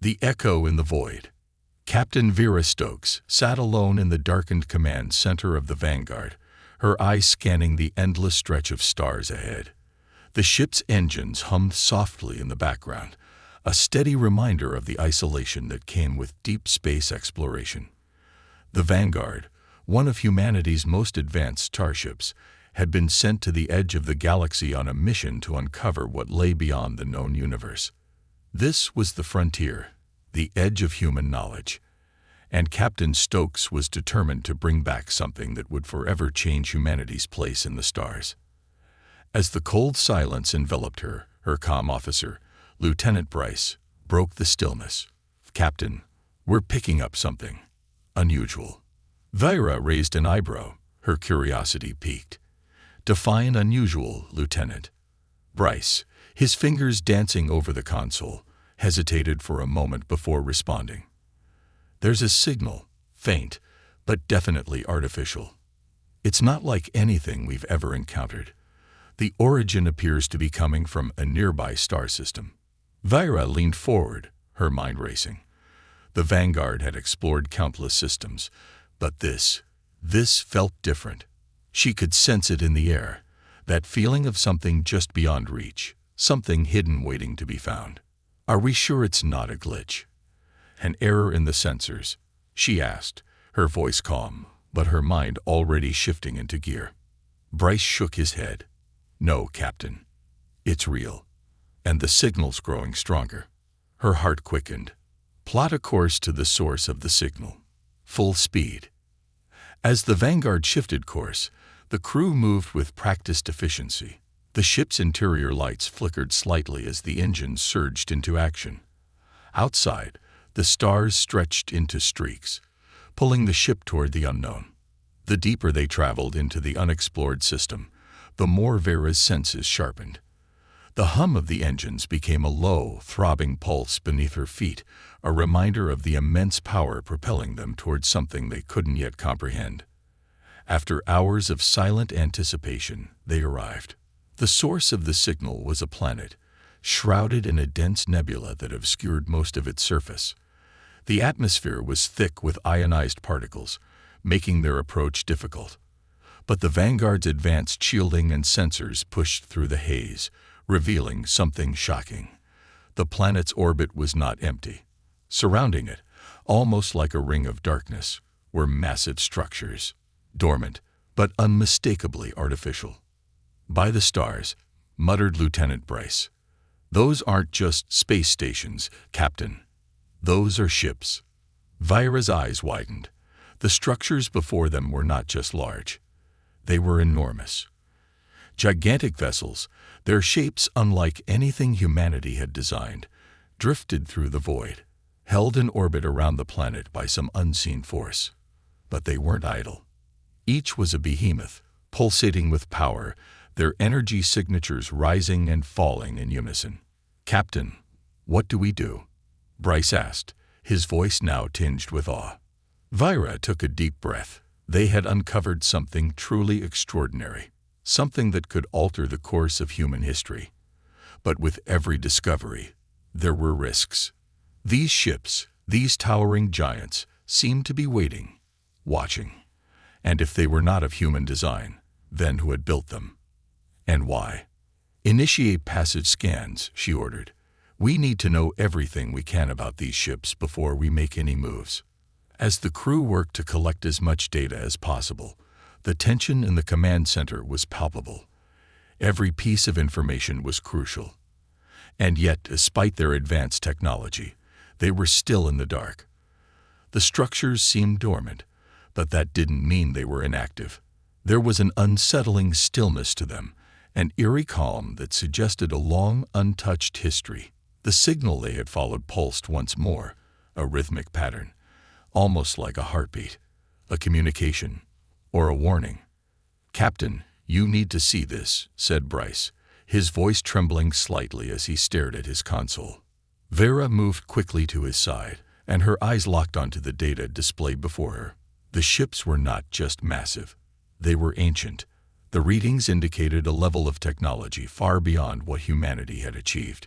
The echo in the void. Captain Vera Stokes sat alone in the darkened command center of the Vanguard, her eyes scanning the endless stretch of stars ahead. The ship's engines hummed softly in the background, a steady reminder of the isolation that came with deep space exploration. The Vanguard, one of humanity's most advanced starships, had been sent to the edge of the galaxy on a mission to uncover what lay beyond the known universe. This was the frontier, the edge of human knowledge, and Captain Stokes was determined to bring back something that would forever change humanity's place in the stars. As the cold silence enveloped her, her comm officer, Lieutenant Bryce, broke the stillness. "Captain, we're picking up something unusual." Vyra raised an eyebrow, her curiosity piqued. "Define unusual, Lieutenant." Bryce, his fingers dancing over the console, hesitated for a moment before responding. "There's a signal, faint, but definitely artificial. It's not like anything we've ever encountered. The origin appears to be coming from a nearby star system." Vyra leaned forward, her mind racing. The Vanguard had explored countless systems, but this felt different. She could sense it in the air, that feeling of something just beyond reach, something hidden waiting to be found. "Are we sure it's not a glitch? An error in the sensors?" she asked, her voice calm, but her mind already shifting into gear. Bryce shook his head. "No, Captain. It's real. And the signal's growing stronger." Her heart quickened. "Plot a course to the source of the signal. Full speed." As the Vanguard shifted course, the crew moved with practiced efficiency. The ship's interior lights flickered slightly as the engines surged into action. Outside, the stars stretched into streaks, pulling the ship toward the unknown. The deeper they traveled into the unexplored system, the more Vera's senses sharpened. The hum of the engines became a low, throbbing pulse beneath her feet, a reminder of the immense power propelling them towards something they couldn't yet comprehend. After hours of silent anticipation, they arrived. The source of the signal was a planet, shrouded in a dense nebula that obscured most of its surface. The atmosphere was thick with ionized particles, making their approach difficult. But the Vanguard's advanced shielding and sensors pushed through the haze, revealing something shocking. The planet's orbit was not empty. Surrounding it, almost like a ring of darkness, were massive structures, dormant but unmistakably artificial. "By the stars," muttered Lieutenant Bryce. "Those aren't just space stations, Captain. Those are ships." Vyra's eyes widened. The structures before them were not just large. They were enormous. Gigantic vessels, their shapes unlike anything humanity had designed, drifted through the void, held in orbit around the planet by some unseen force. But they weren't idle. Each was a behemoth, pulsating with power, their energy signatures rising and falling in unison. "Captain, what do we do?" Bryce asked, his voice now tinged with awe. Vyra took a deep breath. They had uncovered something truly extraordinary, something that could alter the course of human history. But with every discovery, there were risks. These ships, these towering giants, seemed to be waiting, watching. And if they were not of human design, then who had built them? And why? "Initiate passage scans," she ordered. "We need to know everything we can about these ships before we make any moves." As the crew worked to collect as much data as possible, the tension in the command center was palpable. Every piece of information was crucial. And yet, despite their advanced technology, they were still in the dark. The structures seemed dormant, but that didn't mean they were inactive. There was an unsettling stillness to them, an eerie calm that suggested a long, untouched history. The signal they had followed pulsed once more, a rhythmic pattern, almost like a heartbeat, a communication, or a warning. "Captain, you need to see this," said Bryce, his voice trembling slightly as he stared at his console. Vera moved quickly to his side, and her eyes locked onto the data displayed before her. The ships were not just massive. They were ancient. The readings indicated a level of technology far beyond what humanity had achieved.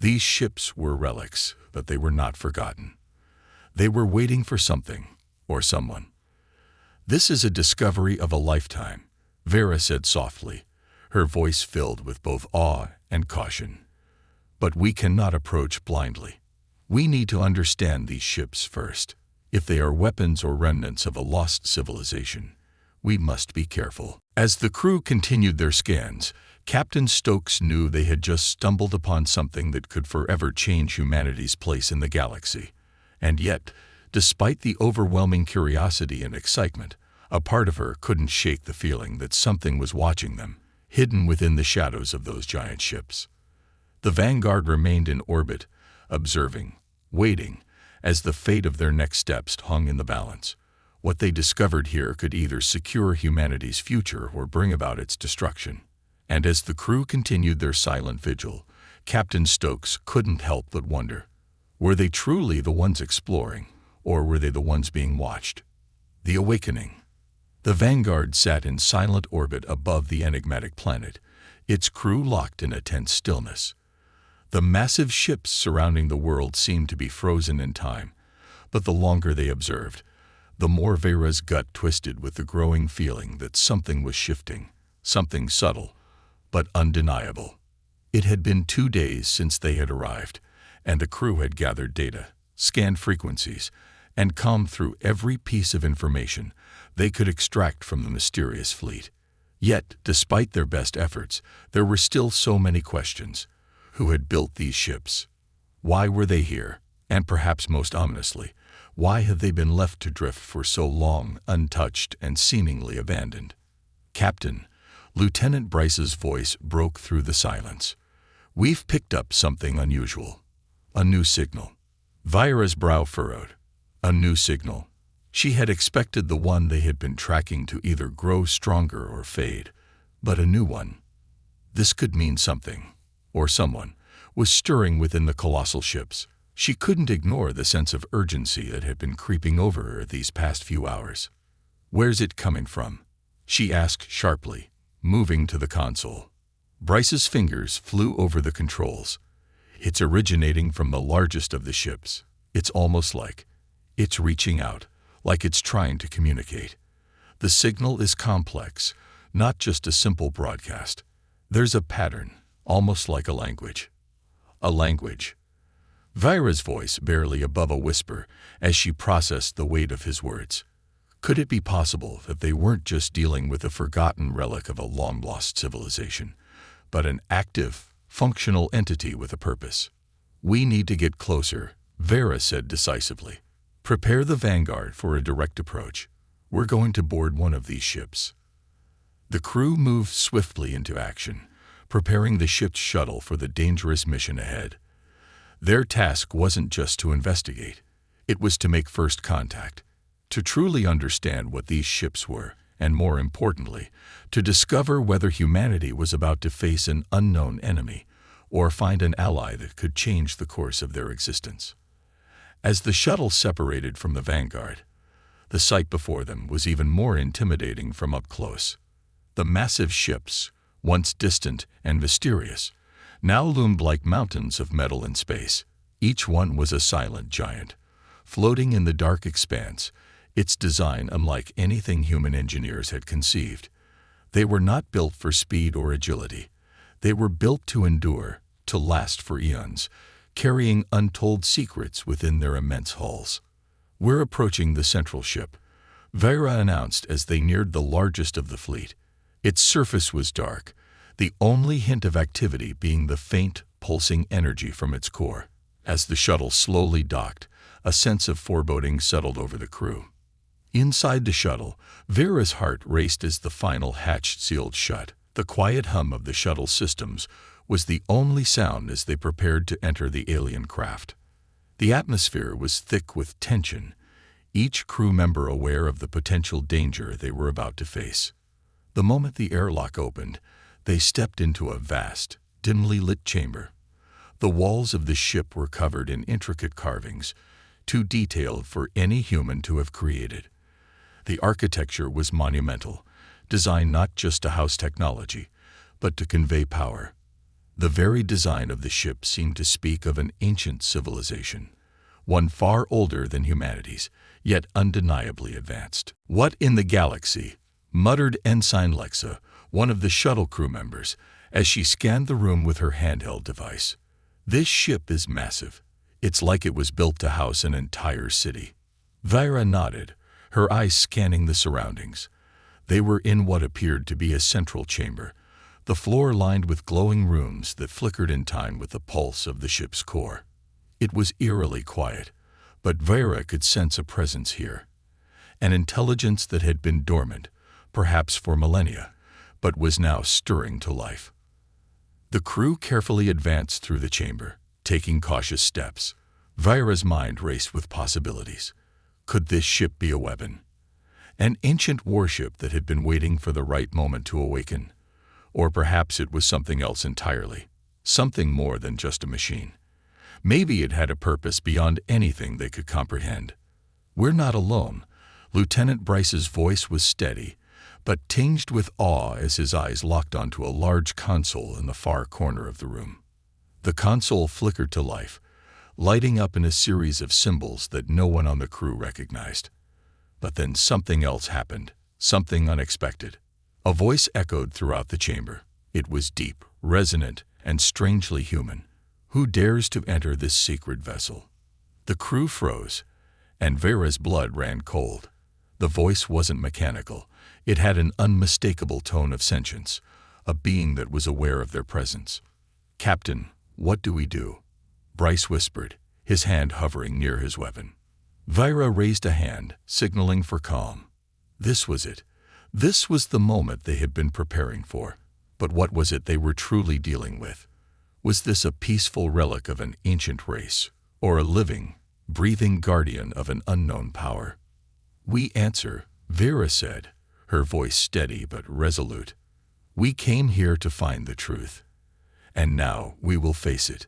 These ships were relics, but they were not forgotten. They were waiting for something, or someone. "This is a discovery of a lifetime," Vera said softly, her voice filled with both awe and caution. "But we cannot approach blindly. We need to understand these ships first. If they are weapons or remnants of a lost civilization, we must be careful." As the crew continued their scans, Captain Stokes knew they had just stumbled upon something that could forever change humanity's place in the galaxy. And yet, despite the overwhelming curiosity and excitement, a part of her couldn't shake the feeling that something was watching them, hidden within the shadows of those giant ships. The Vanguard remained in orbit, observing, waiting, as the fate of their next steps hung in the balance. What they discovered here could either secure humanity's future or bring about its destruction. And as the crew continued their silent vigil, Captain Stokes couldn't help but wonder, were they truly the ones exploring, or were they the ones being watched? The Awakening. The Vanguard sat in silent orbit above the enigmatic planet, its crew locked in a tense stillness. The massive ships surrounding the world seemed to be frozen in time, but the longer they observed, the more Vera's gut twisted with the growing feeling that something was shifting, something subtle, but undeniable. It had been 2 days since they had arrived, and the crew had gathered data, scanned frequencies, and combed through every piece of information they could extract from the mysterious fleet. Yet, despite their best efforts, there were still so many questions. Who had built these ships? Why were they here? And perhaps most ominously, why had they been left to drift for so long, untouched and seemingly abandoned? "Captain," Lieutenant Bryce's voice broke through the silence. "We've picked up something unusual. A new signal." Vera's brow furrowed. A new signal. She had expected the one they had been tracking to either grow stronger or fade, but a new one. This could mean something, or someone, was stirring within the colossal ships. She couldn't ignore the sense of urgency that had been creeping over her these past few hours. "Where's it coming from?" she asked sharply, moving to the console. Bryce's fingers flew over the controls. "It's originating from the largest of the ships. It's almost like it's reaching out, like it's trying to communicate. The signal is complex, not just a simple broadcast. There's a pattern, almost like a language." A language. Vera's voice barely above a whisper as she processed the weight of his words. Could it be possible that they weren't just dealing with a forgotten relic of a long-lost civilization, but an active, functional entity with a purpose? "We need to get closer," Vera said decisively. "Prepare the Vanguard for a direct approach. We're going to board one of these ships." The crew moved swiftly into action, preparing the ship's shuttle for the dangerous mission ahead. Their task wasn't just to investigate. It was to make first contact, to truly understand what these ships were, and more importantly, to discover whether humanity was about to face an unknown enemy or find an ally that could change the course of their existence. As the shuttle separated from the Vanguard, the sight before them was even more intimidating from up close. The massive ships, once distant and mysterious, now loomed like mountains of metal in space. Each one was a silent giant, floating in the dark expanse, its design unlike anything human engineers had conceived. They were not built for speed or agility. They were built to endure, to last for eons, carrying untold secrets within their immense hulls. "We're approaching the central ship," Vera announced as they neared the largest of the fleet. Its surface was dark, the only hint of activity being the faint, pulsing energy from its core. As the shuttle slowly docked, a sense of foreboding settled over the crew. Inside the shuttle, Vera's heart raced as the final hatch sealed shut. The quiet hum of the shuttle systems was the only sound as they prepared to enter the alien craft. The atmosphere was thick with tension, each crew member aware of the potential danger they were about to face. The moment the airlock opened, they stepped into a vast, dimly lit chamber. The walls of the ship were covered in intricate carvings, too detailed for any human to have created. The architecture was monumental, designed not just to house technology, but to convey power. The very design of the ship seemed to speak of an ancient civilization, one far older than humanity's, yet undeniably advanced. "What in the galaxy?" muttered Ensign Lexa, one of the shuttle crew members, as she scanned the room with her handheld device. "This ship is massive. It's like it was built to house an entire city." Vira nodded, her eyes scanning the surroundings. They were in what appeared to be a central chamber, the floor lined with glowing rooms that flickered in time with the pulse of the ship's core. It was eerily quiet, but Vera could sense a presence here, an intelligence that had been dormant, perhaps for millennia, but was now stirring to life. The crew carefully advanced through the chamber, taking cautious steps. Vira's mind raced with possibilities. Could this ship be a weapon? An ancient warship that had been waiting for the right moment to awaken? Or perhaps it was something else entirely, something more than just a machine. Maybe it had a purpose beyond anything they could comprehend. "We're not alone." Lieutenant Bryce's voice was steady, but tinged with awe as his eyes locked onto a large console in the far corner of the room. The console flickered to life, lighting up in a series of symbols that no one on the crew recognized. But then something else happened, something unexpected. A voice echoed throughout the chamber. It was deep, resonant, and strangely human. "Who dares to enter this sacred vessel?" The crew froze, and Vera's blood ran cold. The voice wasn't mechanical. It had an unmistakable tone of sentience, a being that was aware of their presence. "Captain, what do we do?" Bryce whispered, his hand hovering near his weapon. Vira raised a hand, signaling for calm. This was it. This was the moment they had been preparing for. But what was it they were truly dealing with? Was this a peaceful relic of an ancient race, or a living, breathing guardian of an unknown power? "We answer," Vera said, her voice steady but resolute. "We came here to find the truth. And now we will face it."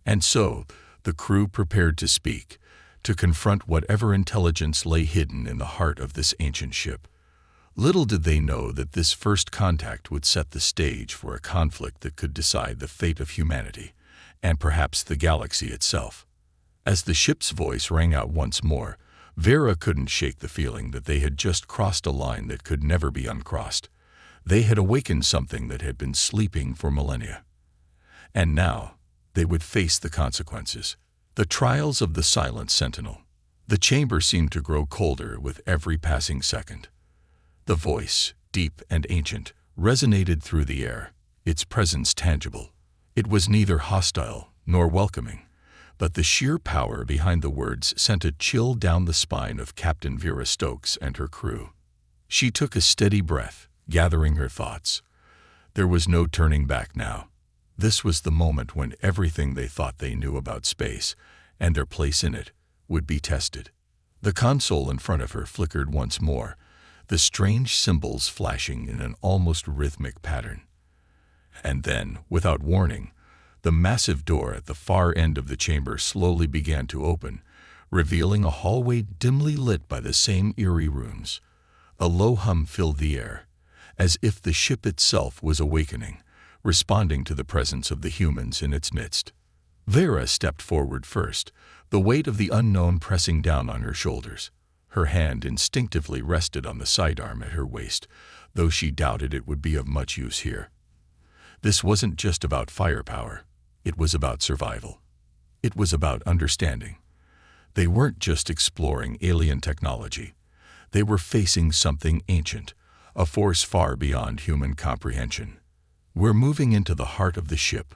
And so, the crew prepared to speak, to confront whatever intelligence lay hidden in the heart of this ancient ship. Little did they know that this first contact would set the stage for a conflict that could decide the fate of humanity, and perhaps the galaxy itself. As the ship's voice rang out once more, Vera couldn't shake the feeling that they had just crossed a line that could never be uncrossed. They had awakened something that had been sleeping for millennia. And now, they would face the consequences. The trials of the silent sentinel. The chamber seemed to grow colder with every passing second. The voice, deep and ancient, resonated through the air, its presence tangible. It was neither hostile nor welcoming, but the sheer power behind the words sent a chill down the spine of Captain Vera Stokes and her crew. She took a steady breath, gathering her thoughts. There was no turning back now. This was the moment when everything they thought they knew about space, and their place in it, would be tested. The console in front of her flickered once more, the strange symbols flashing in an almost rhythmic pattern. And then, without warning, the massive door at the far end of the chamber slowly began to open, revealing a hallway dimly lit by the same eerie rooms. A low hum filled the air, as if the ship itself was awakening, responding to the presence of the humans in its midst. Vera stepped forward first, the weight of the unknown pressing down on her shoulders. Her hand instinctively rested on the sidearm at her waist, though she doubted it would be of much use here. This wasn't just about firepower. It was about survival. It was about understanding. They weren't just exploring alien technology. They were facing something ancient, a force far beyond human comprehension. "We're moving into the heart of the ship,"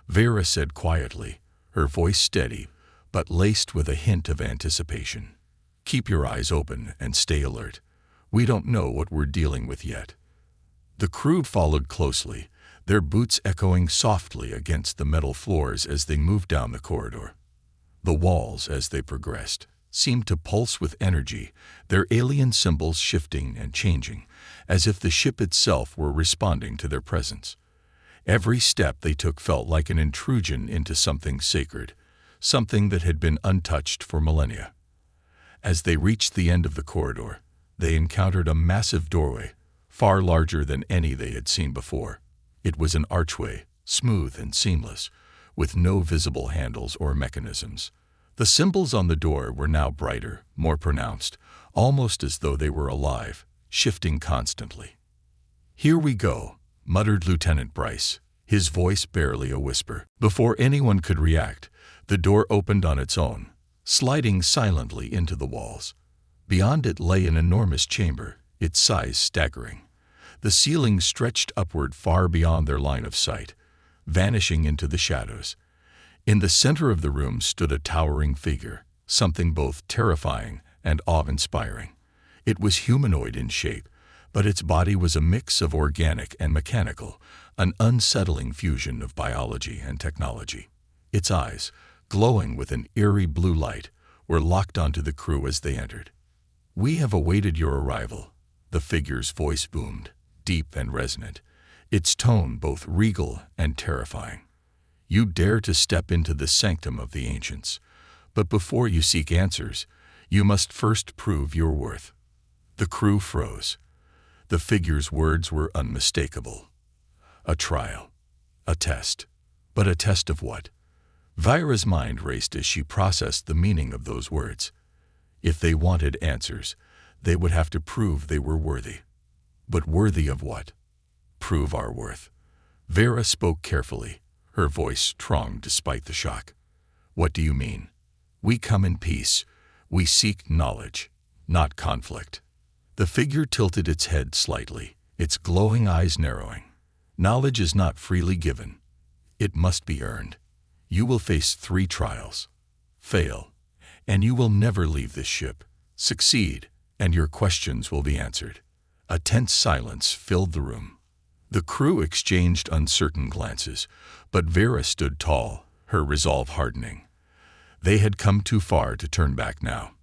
Vera said quietly, her voice steady, but laced with a hint of anticipation. "Keep your eyes open and stay alert. We don't know what we're dealing with yet." The crew followed closely, their boots echoing softly against the metal floors as they moved down the corridor. The walls, as they progressed, seemed to pulse with energy, their alien symbols shifting and changing, as if the ship itself were responding to their presence. Every step they took felt like an intrusion into something sacred, something that had been untouched for millennia. As they reached the end of the corridor, they encountered a massive doorway, far larger than any they had seen before. It was an archway, smooth and seamless, with no visible handles or mechanisms. The symbols on the door were now brighter, more pronounced, almost as though they were alive, shifting constantly. "Here we go," muttered Lieutenant Bryce, his voice barely a whisper. Before anyone could react, the door opened on its own, sliding silently into the walls. Beyond it lay an enormous chamber, its size staggering. The ceiling stretched upward far beyond their line of sight, vanishing into the shadows. In the center of the room stood a towering figure, something both terrifying and awe-inspiring. It was humanoid in shape, but its body was a mix of organic and mechanical, an unsettling fusion of biology and technology. Its eyes, glowing with an eerie blue light, were locked onto the crew as they entered. "We have awaited your arrival," the figure's voice boomed, deep and resonant, its tone both regal and terrifying. "You dare to step into the sanctum of the ancients, but before you seek answers, you must first prove your worth." The crew froze. The figure's words were unmistakable. A trial. A test. But a test of what? Vira's mind raced as she processed the meaning of those words. If they wanted answers, they would have to prove they were worthy. But worthy of what? "Prove our worth." Vera spoke carefully, her voice strong despite the shock. "What do you mean?" "We come in peace. We seek knowledge, not conflict." The figure tilted its head slightly, its glowing eyes narrowing. "Knowledge is not freely given. It must be earned. You will face 3 trials. Fail, and you will never leave this ship. Succeed, and your questions will be answered." A tense silence filled the room. The crew exchanged uncertain glances, but Vera stood tall, her resolve hardening. They had come too far to turn back now.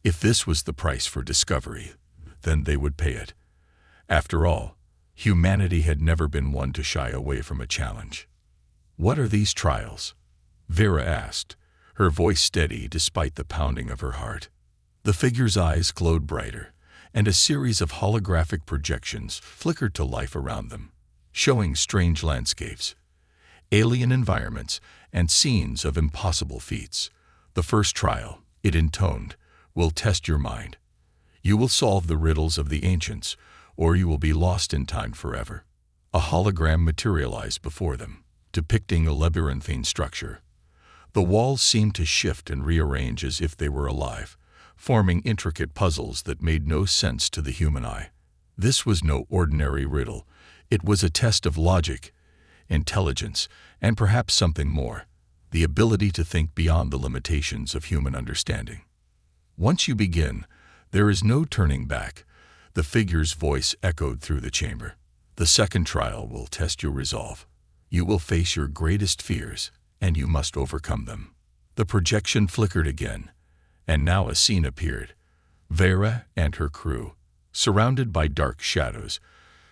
If this was the price for discovery, then they would pay it. After all, humanity had never been one to shy away from a challenge. "What are these trials?" Vera asked, her voice steady despite the pounding of her heart. The figure's eyes glowed brighter, and a series of holographic projections flickered to life around them, showing strange landscapes, alien environments, and scenes of impossible feats. "The first trial," it intoned, "will test your mind. You will solve the riddles of the ancients, or you will be lost in time forever." A hologram materialized before them, depicting a labyrinthine structure. The walls seemed to shift and rearrange as if they were alive, forming intricate puzzles that made no sense to the human eye. This was no ordinary riddle. It was a test of logic, intelligence, and perhaps something more, the ability to think beyond the limitations of human understanding. "Once you begin, there is no turning back," the figure's voice echoed through the chamber. "The second trial will test your resolve. You will face your greatest fears, and you must overcome them." The projection flickered again, and now a scene appeared. Vera and her crew, surrounded by dark shadows,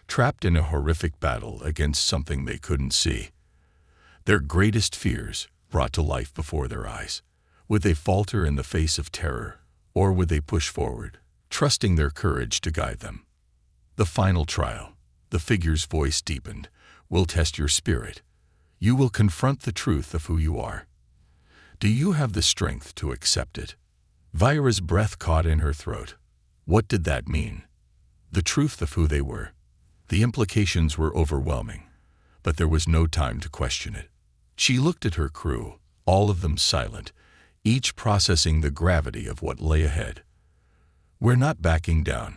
trapped in a horrific battle against something they couldn't see. Their greatest fears brought to life before their eyes. Would they falter in the face of terror, or would they push forward, trusting their courage to guide them? "The final trial," the figure's voice deepened, "will test your spirit. You will confront the truth of who you are. Do you have the strength to accept it?" Vira's breath caught in her throat. What did that mean? The truth of who they were. The implications were overwhelming, but there was no time to question it. She looked at her crew, all of them silent, each processing the gravity of what lay ahead. "We're not backing down,"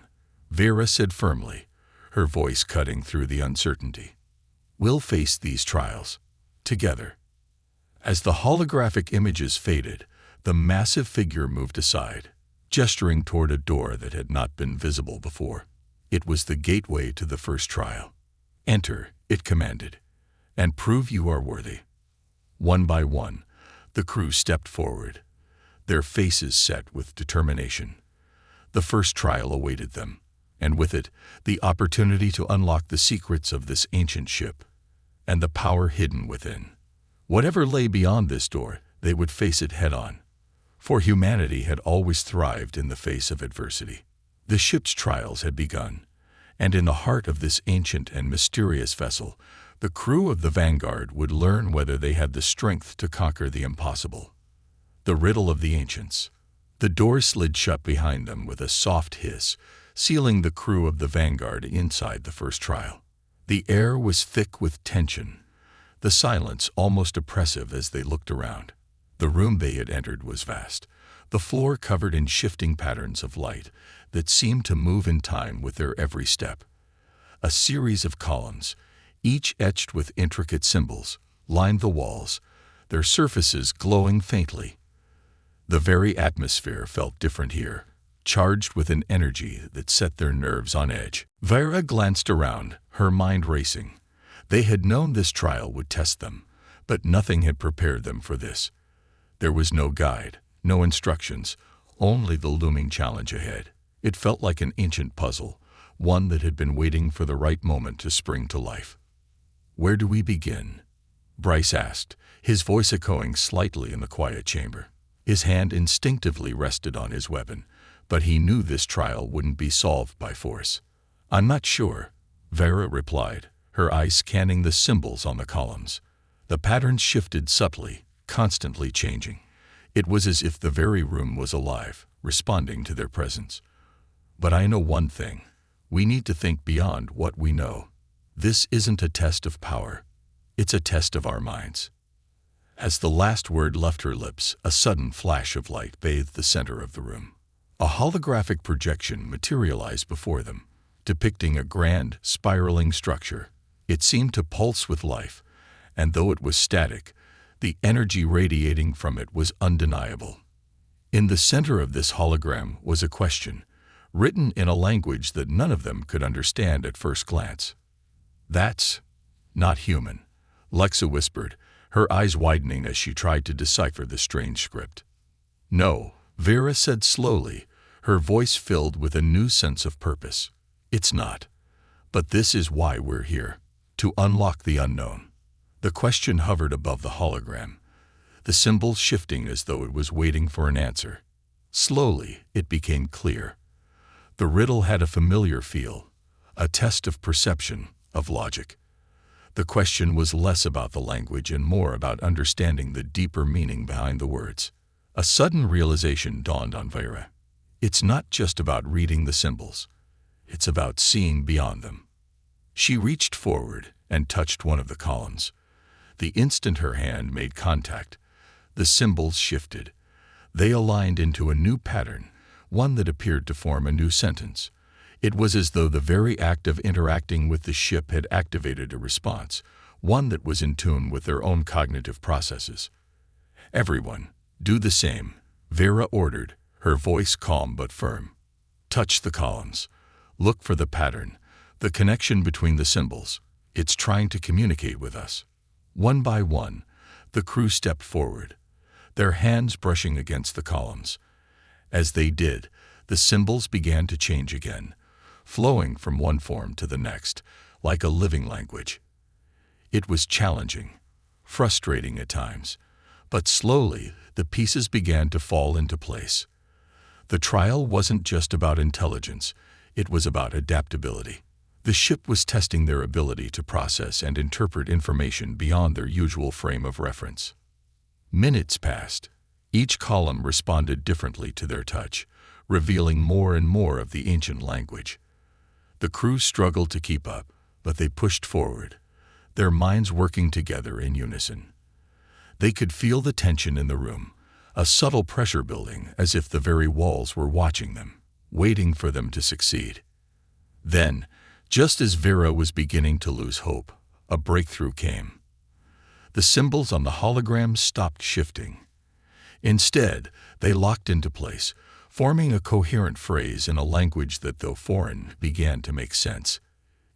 Vera said firmly, her voice cutting through the uncertainty. "We'll face these trials together." As the holographic images faded, the massive figure moved aside, gesturing toward a door that had not been visible before. It was the gateway to the first trial. "Enter," it commanded, "and prove you are worthy." One by one, the crew stepped forward, their faces set with determination. The first trial awaited them, and with it, the opportunity to unlock the secrets of this ancient ship and the power hidden within. Whatever lay beyond this door, they would face it head-on. For humanity had always thrived in the face of adversity. The ship's trials had begun, and in the heart of this ancient and mysterious vessel, The crew of the Vanguard would learn whether they had the strength to conquer the impossible. The riddle of the ancients. The door slid shut behind them with a soft hiss, sealing the crew of the Vanguard inside the first trial. The air was thick with tension, the silence almost oppressive as they looked around. The room they had entered was vast, the floor covered in shifting patterns of light that seemed to move in time with their every step. A series of columns, each etched with intricate symbols, lined the walls, their surfaces glowing faintly. The very atmosphere felt different here, charged with an energy that set their nerves on edge. Vera glanced around, her mind racing. They had known this trial would test them, but nothing had prepared them for this. There was no guide, no instructions, only the looming challenge ahead. It felt like an ancient puzzle, one that had been waiting for the right moment to spring to life. "Where do we begin?" Bryce asked, his voice echoing slightly in the quiet chamber. His hand instinctively rested on his weapon, but he knew this trial wouldn't be solved by force. "I'm not sure," Vera replied, her eyes scanning the symbols on the columns. The patterns shifted subtly, constantly changing. It was as if the very room was alive, responding to their presence. "But I know one thing. We need to think beyond what we know. This isn't a test of power. It's a test of our minds." As the last word left her lips, a sudden flash of light bathed the center of the room. A holographic projection materialized before them, depicting a grand, spiraling structure. It seemed to pulse with life, and though it was static, the energy radiating from it was undeniable. In the center of this hologram was a question, written in a language that none of them could understand at first glance. "That's not human," Lexa whispered, her eyes widening as she tried to decipher the strange script. "No," Vera said slowly, her voice filled with a new sense of purpose. "It's not. But this is why we're here, to unlock the unknown." The question hovered above the hologram, the symbol shifting as though it was waiting for an answer. Slowly, it became clear. The riddle had a familiar feel, a test of perception, of logic. The question was less about the language and more about understanding the deeper meaning behind the words. A sudden realization dawned on Vera. It's not just about reading the symbols. It's about seeing beyond them. She reached forward and touched one of the columns. The instant her hand made contact, the symbols shifted. They aligned into a new pattern, one that appeared to form a new sentence. It was as though the very act of interacting with the ship had activated a response, one that was in tune with their own cognitive processes. "Everyone, do the same," Vera ordered, her voice calm but firm. "Touch the columns. Look for the pattern, the connection between the symbols. It's trying to communicate with us." One by one, the crew stepped forward, their hands brushing against the columns. As they did, the symbols began to change again, flowing from one form to the next, like a living language. It was challenging, frustrating at times, but slowly the pieces began to fall into place. The trial wasn't just about intelligence, it was about adaptability. The ship was testing their ability to process and interpret information beyond their usual frame of reference. Minutes passed. Each column responded differently to their touch, revealing more and more of the ancient language. The crew struggled to keep up, but they pushed forward, their minds working together in unison. They could feel the tension in the room, a subtle pressure building as if the very walls were watching them, waiting for them to succeed. Then, just as Vera was beginning to lose hope, a breakthrough came. The symbols on the hologram stopped shifting. Instead, they locked into place, forming a coherent phrase in a language that, though foreign, began to make sense.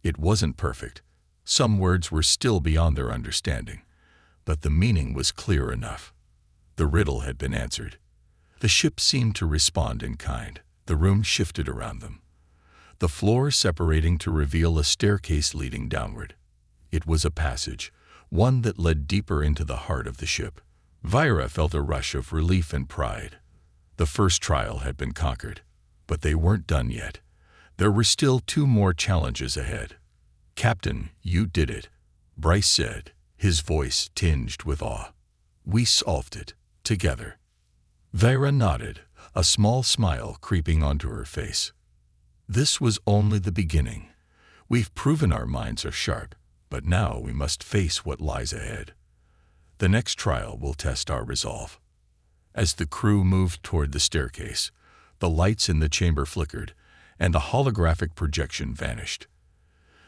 It wasn't perfect. Some words were still beyond their understanding, but the meaning was clear enough. The riddle had been answered. The ship seemed to respond in kind. The room shifted around them, the floor separating to reveal a staircase leading downward. It was a passage, one that led deeper into the heart of the ship. Vera felt a rush of relief and pride. The first trial had been conquered, but they weren't done yet. There were still 2 more challenges ahead. "Captain, you did it," Bryce said, his voice tinged with awe. "We solved it, together." Vera nodded, a small smile creeping onto her face. "This was only the beginning. We've proven our minds are sharp, but now we must face what lies ahead. The next trial will test our resolve." As the crew moved toward the staircase, the lights in the chamber flickered, and the holographic projection vanished.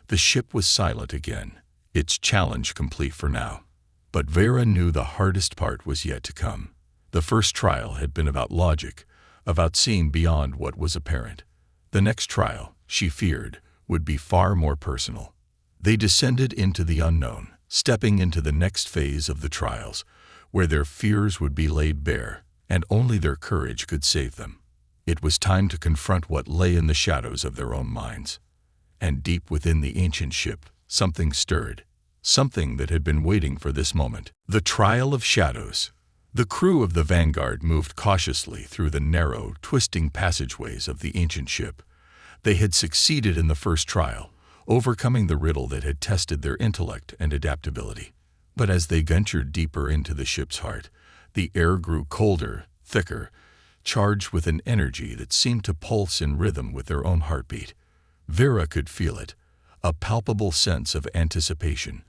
The ship was silent again, its challenge complete for now. But Vera knew the hardest part was yet to come. The first trial had been about logic, about seeing beyond what was apparent. The next trial, she feared, would be far more personal. They descended into the unknown, stepping into the next phase of the trials, where their fears would be laid bare, and only their courage could save them. It was time to confront what lay in the shadows of their own minds. And deep within the ancient ship, something stirred, something that had been waiting for this moment. The Trial of Shadows. The crew of the Vanguard moved cautiously through the narrow, twisting passageways of the ancient ship. They had succeeded in the first trial, overcoming the riddle that had tested their intellect and adaptability. But as they ventured deeper into the ship's heart, the air grew colder, thicker, charged with an energy that seemed to pulse in rhythm with their own heartbeat. Vera could feel it, a palpable sense of anticipation,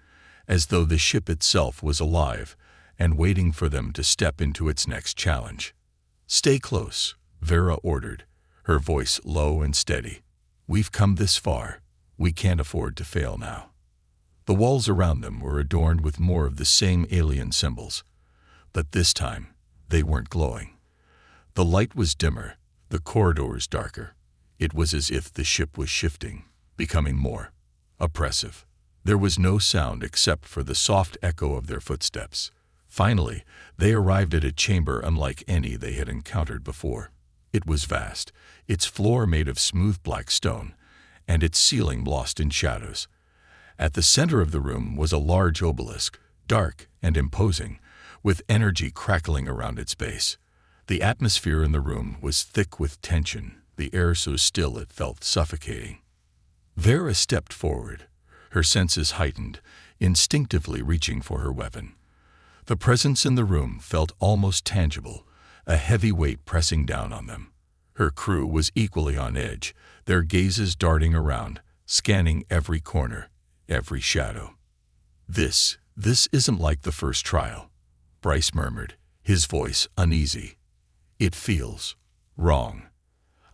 as though the ship itself was alive and waiting for them to step into its next challenge. "Stay close," Vera ordered, her voice low and steady. "We've come this far. We can't afford to fail now." The walls around them were adorned with more of the same alien symbols, but this time they weren't glowing. The light was dimmer, the corridors darker. It was as if the ship was shifting, becoming more oppressive. There was no sound except for the soft echo of their footsteps. Finally, they arrived at a chamber unlike any they had encountered before. It was vast, its floor made of smooth black stone, and its ceiling lost in shadows. At the center of the room was a large obelisk, dark and imposing, with energy crackling around its base. The atmosphere in the room was thick with tension, the air so still it felt suffocating. Vera stepped forward, her senses heightened, instinctively reaching for her weapon. The presence in the room felt almost tangible, a heavy weight pressing down on them. Her crew was equally on edge, their gazes darting around, scanning every corner, every shadow. This isn't like the first trial," Bryce murmured, his voice uneasy. "It feels wrong."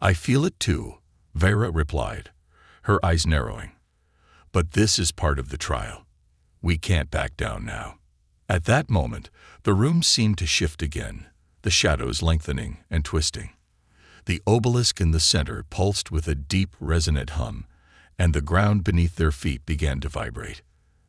"I feel it too," Vera replied, her eyes narrowing. "But this is part of the trial. We can't back down now." At that moment, the room seemed to shift again, the shadows lengthening and twisting. The obelisk in the center pulsed with a deep, resonant hum, and the ground beneath their feet began to vibrate.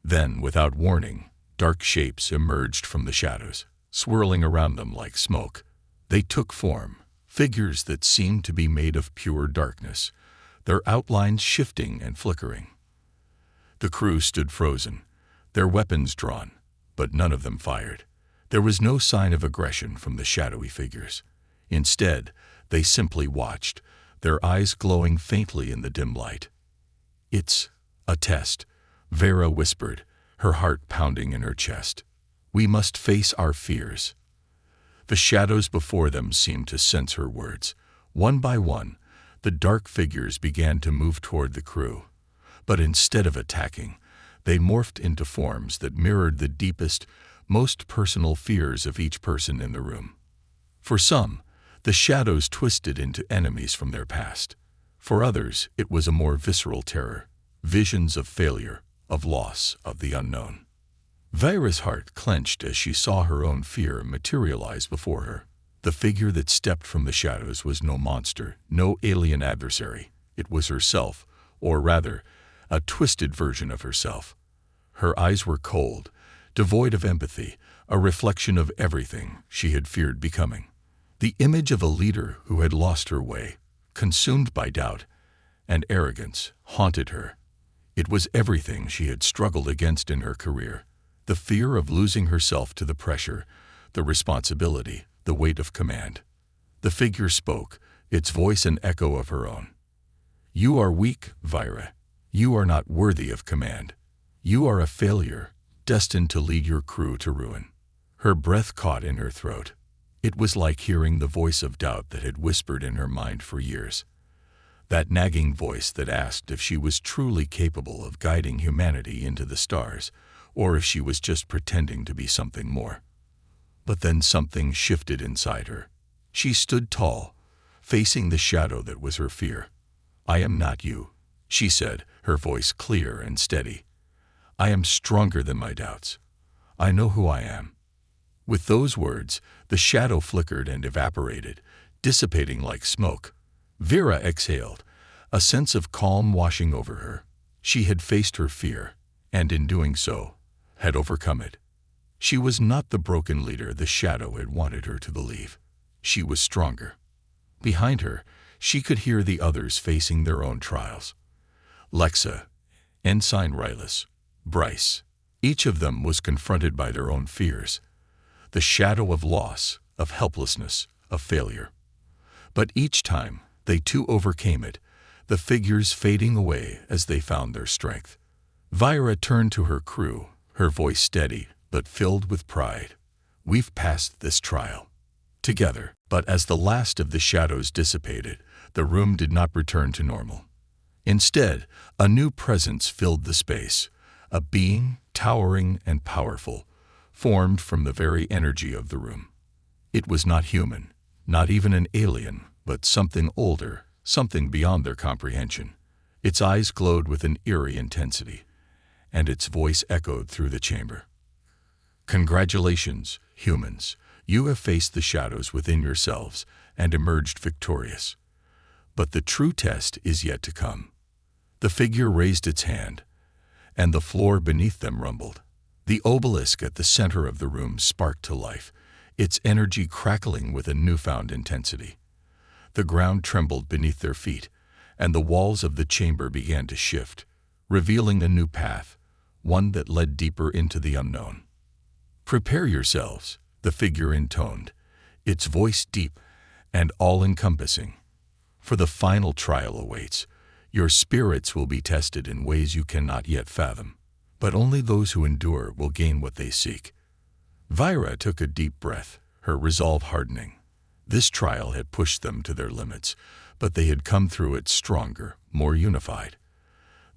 Then, without warning, dark shapes emerged from the shadows, swirling around them like smoke. They took form, figures that seemed to be made of pure darkness, their outlines shifting and flickering. The crew stood frozen, their weapons drawn, but none of them fired. There was no sign of aggression from the shadowy figures. Instead, they simply watched, their eyes glowing faintly in the dim light. "It's a test," Vera whispered, her heart pounding in her chest. "We must face our fears." The shadows before them seemed to sense her words. One by one, the dark figures began to move toward the crew. But instead of attacking, they morphed into forms that mirrored the deepest, most personal fears of each person in the room. For some, the shadows twisted into enemies from their past. For others, it was a more visceral terror, visions of failure, of loss, of the unknown. Vera's heart clenched as she saw her own fear materialize before her. The figure that stepped from the shadows was no monster, no alien adversary. It was herself, or rather, a twisted version of herself. Her eyes were cold, devoid of empathy, a reflection of everything she had feared becoming. The image of a leader who had lost her way, consumed by doubt and arrogance, haunted her. It was everything she had struggled against in her career. The fear of losing herself to the pressure, the responsibility, the weight of command. The figure spoke, its voice an echo of her own. "You are weak, Vera. You are not worthy of command. You are a failure, destined to lead your crew to ruin. Her breath caught in her throat. It was like hearing the voice of doubt that had whispered in her mind for years. That nagging voice that asked if she was truly capable of guiding humanity into the stars, or if she was just pretending to be something more. But then something shifted inside her. She stood tall, facing the shadow that was her fear. "I am not you," she said, her voice clear and steady. "I am stronger than my doubts. I know who I am." With those words, the shadow flickered and evaporated, dissipating like smoke. Vera exhaled, a sense of calm washing over her. She had faced her fear, and in doing so, had overcome it. She was not the broken leader the shadow had wanted her to believe. She was stronger. Behind her, she could hear the others facing their own trials. Lexa, Ensign Rylus, Bryce. Each of them was confronted by their own fears. The shadow of loss, of helplessness, of failure. But each time, they too overcame it, the figures fading away as they found their strength. Vira turned to her crew, her voice steady, but filled with pride. "We've passed this trial. Together." But as the last of the shadows dissipated, the room did not return to normal. Instead, a new presence filled the space, a being, towering and powerful, formed from the very energy of the room. It was not human, not even an alien, but something older, something beyond their comprehension. Its eyes glowed with an eerie intensity, and its voice echoed through the chamber. "Congratulations, humans. You have faced the shadows within yourselves and emerged victorious. But the true test is yet to come." The figure raised its hand, and the floor beneath them rumbled. The obelisk at the center of the room sparked to life, its energy crackling with a newfound intensity. The ground trembled beneath their feet, and the walls of the chamber began to shift, revealing a new path, one that led deeper into the unknown. "Prepare yourselves," the figure intoned, its voice deep and all-encompassing. "For the final trial awaits. Your spirits will be tested in ways you cannot yet fathom, but only those who endure will gain what they seek." Vira took a deep breath, her resolve hardening. This trial had pushed them to their limits, but they had come through it stronger, more unified.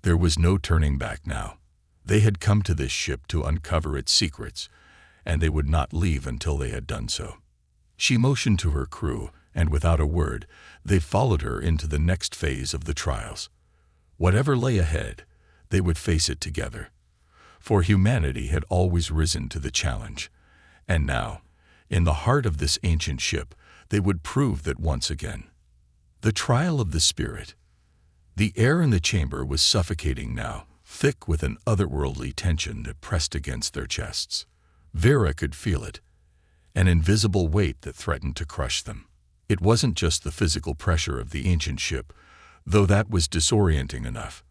There was no turning back now. They had come to this ship to uncover its secrets, and they would not leave until they had done so. She motioned to her crew, and without a word, they followed her into the next phase of the trials. Whatever lay ahead, they would face it together. For humanity had always risen to the challenge, and now, in the heart of this ancient ship, they would prove that once again. The trial of the spirit. The air in the chamber was suffocating now, thick with an otherworldly tension that pressed against their chests. Vera could feel it, an invisible weight that threatened to crush them. It wasn't just the physical pressure of the ancient ship, though that was disorienting enough.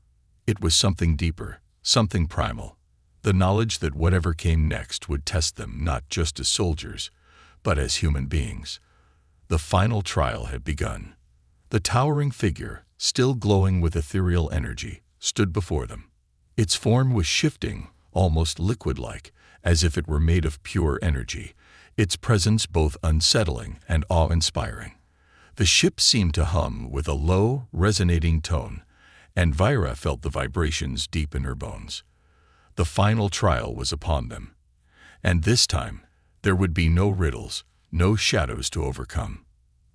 It was something deeper, something primal, the knowledge that whatever came next would test them not just as soldiers, but as human beings. The final trial had begun. The towering figure, still glowing with ethereal energy, stood before them. Its form was shifting, almost liquid-like, as if it were made of pure energy, its presence both unsettling and awe-inspiring. The ship seemed to hum with a low, resonating tone, and Vira felt the vibrations deep in her bones. The final trial was upon them, and this time there would be no riddles, no shadows to overcome.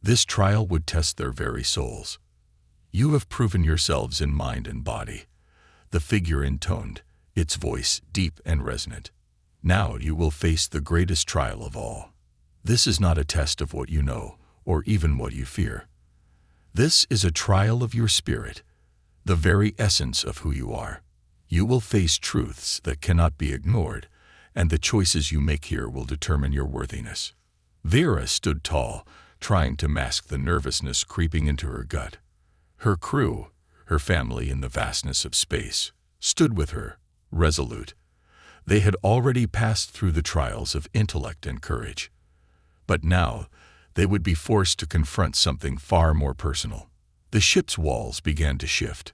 This trial would test their very souls. "You have proven yourselves in mind and body," the figure intoned, its voice deep and resonant. "Now you will face the greatest trial of all. This is not a test of what you know, or even what you fear. This is a trial of your spirit, the very essence of who you are. You will face truths that cannot be ignored, and the choices you make here will determine your worthiness." Vera stood tall, trying to mask the nervousness creeping into her gut. Her crew, her family in the vastness of space, stood with her, resolute. They had already passed through the trials of intellect and courage. But now, they would be forced to confront something far more personal. The ship's walls began to shift.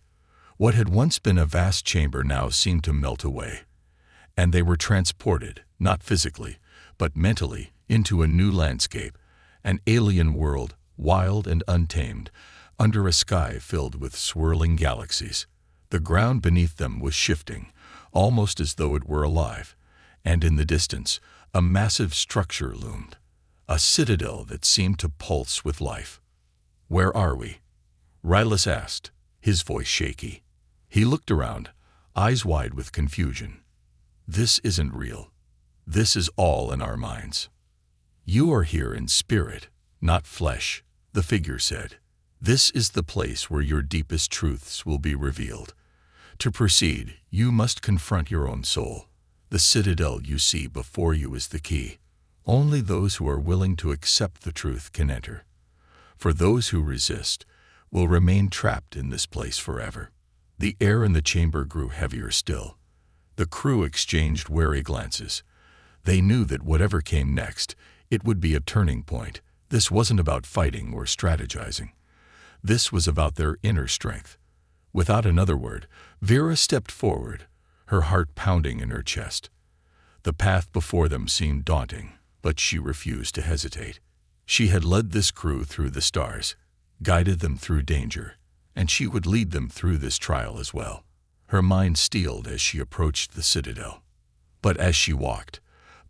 What had once been a vast chamber now seemed to melt away, and they were transported, not physically, but mentally, into a new landscape, an alien world, wild and untamed, under a sky filled with swirling galaxies. The ground beneath them was shifting, almost as though it were alive, and in the distance, a massive structure loomed, a citadel that seemed to pulse with life. "Where are we?" Rylus asked, his voice shaky. He looked around, eyes wide with confusion. "This isn't real. This is all in our minds." "You are here in spirit, not flesh," the figure said. "This is the place where your deepest truths will be revealed. To proceed, you must confront your own soul. The citadel you see before you is the key. Only those who are willing to accept the truth can enter. For those who resist will remain trapped in this place forever." The air in the chamber grew heavier still. The crew exchanged wary glances. They knew that whatever came next, it would be a turning point. This wasn't about fighting or strategizing. This was about their inner strength. Without another word, Vera stepped forward, her heart pounding in her chest. The path before them seemed daunting, but she refused to hesitate. She had led this crew through the stars, guided them through danger, and she would lead them through this trial as well. Her mind steeled as she approached the citadel. But as she walked,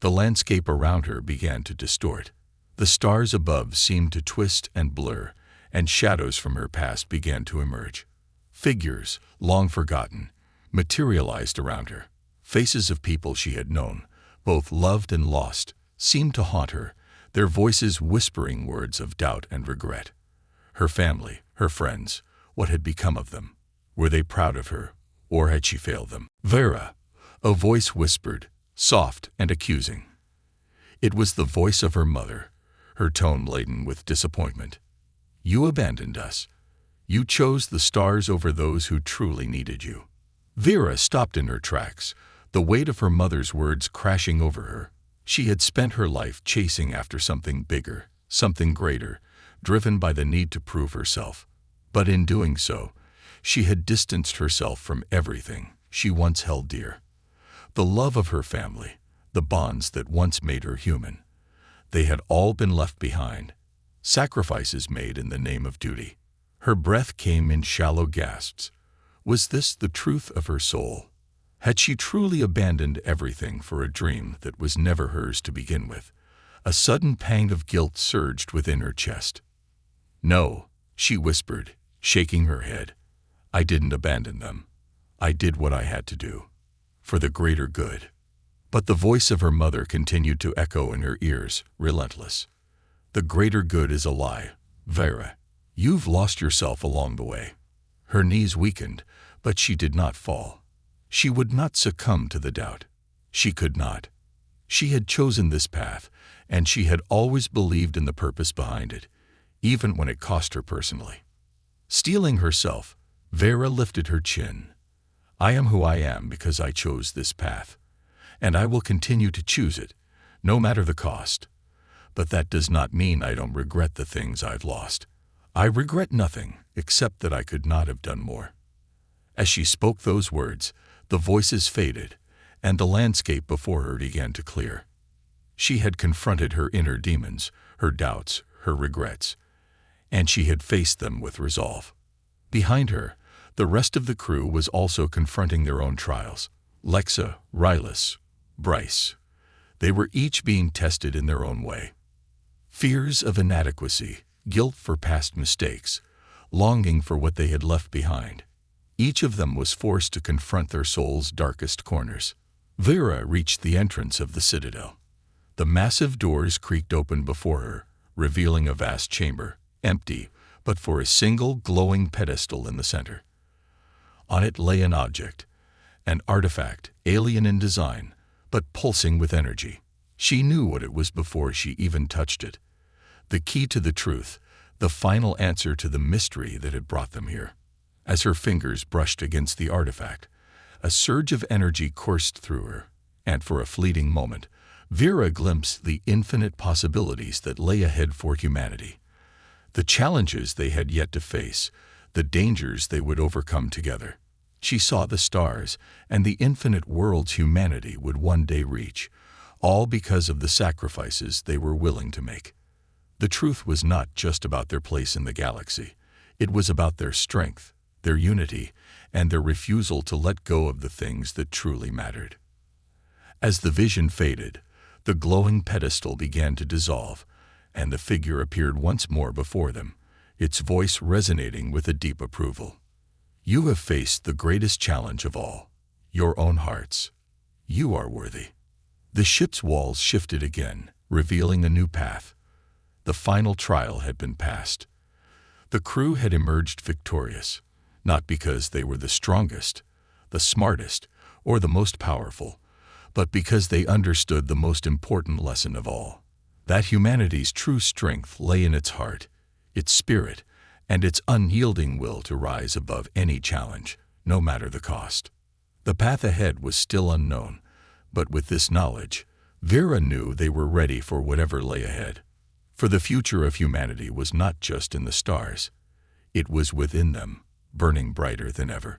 the landscape around her began to distort. The stars above seemed to twist and blur, and shadows from her past began to emerge. Figures, long forgotten, materialized around her. Faces of people she had known, both loved and lost, seemed to haunt her, their voices whispering words of doubt and regret. Her family, her friends, what had become of them? Were they proud of her, or had she failed them? "Vera," a voice whispered, soft and accusing. It was the voice of her mother, her tone laden with disappointment. "You abandoned us. You chose the stars over those who truly needed you." Vera stopped in her tracks, the weight of her mother's words crashing over her. She had spent her life chasing after something bigger, something greater, driven by the need to prove herself. But in doing so, she had distanced herself from everything she once held dear. The love of her family, the bonds that once made her human, they had all been left behind, sacrifices made in the name of duty. Her breath came in shallow gasps. Was this the truth of her soul? Had she truly abandoned everything for a dream that was never hers to begin with? A sudden pang of guilt surged within her chest. "No," she whispered, shaking her head. "I didn't abandon them. I did what I had to do, for the greater good." But the voice of her mother continued to echo in her ears, relentless. "The greater good is a lie, Vera. You've lost yourself along the way." Her knees weakened, but she did not fall. She would not succumb to the doubt. She could not. She had chosen this path, and she had always believed in the purpose behind it, even when it cost her personally. Steeling herself, Vera lifted her chin. "I am who I am because I chose this path, and I will continue to choose it, no matter the cost. But that does not mean I don't regret the things I've lost. I regret nothing except that I could not have done more." As she spoke those words, the voices faded, and the landscape before her began to clear. She had confronted her inner demons, her doubts, her regrets, and she had faced them with resolve. Behind her, the rest of the crew was also confronting their own trials. Lexa, Rylus, Bryce. They were each being tested in their own way. Fears of inadequacy, guilt for past mistakes, longing for what they had left behind. Each of them was forced to confront their soul's darkest corners. Vera reached the entrance of the citadel. The massive doors creaked open before her, revealing a vast chamber, empty, but for a single glowing pedestal in the center. On it lay an object, an artifact, alien in design, but pulsing with energy. She knew what it was before she even touched it. The key to the truth, the final answer to the mystery that had brought them here. As her fingers brushed against the artifact, a surge of energy coursed through her, and for a fleeting moment, Vera glimpsed the infinite possibilities that lay ahead for humanity. The challenges they had yet to face, the dangers they would overcome together. She saw the stars and the infinite worlds humanity would one day reach, all because of the sacrifices they were willing to make. The truth was not just about their place in the galaxy. It was about their strength, their unity, and their refusal to let go of the things that truly mattered. As the vision faded, the glowing pedestal began to dissolve, and the figure appeared once more before them, its voice resonating with a deep approval. You have faced the greatest challenge of all, your own hearts. You are worthy. The ship's walls shifted again, revealing a new path. The final trial had been passed. The crew had emerged victorious, not because they were the strongest, the smartest, or the most powerful, but because they understood the most important lesson of all, that humanity's true strength lay in its heart, its spirit, and its unyielding will to rise above any challenge, no matter the cost. The path ahead was still unknown, but with this knowledge, Vera knew they were ready for whatever lay ahead. For the future of humanity was not just in the stars. It was within them, burning brighter than ever.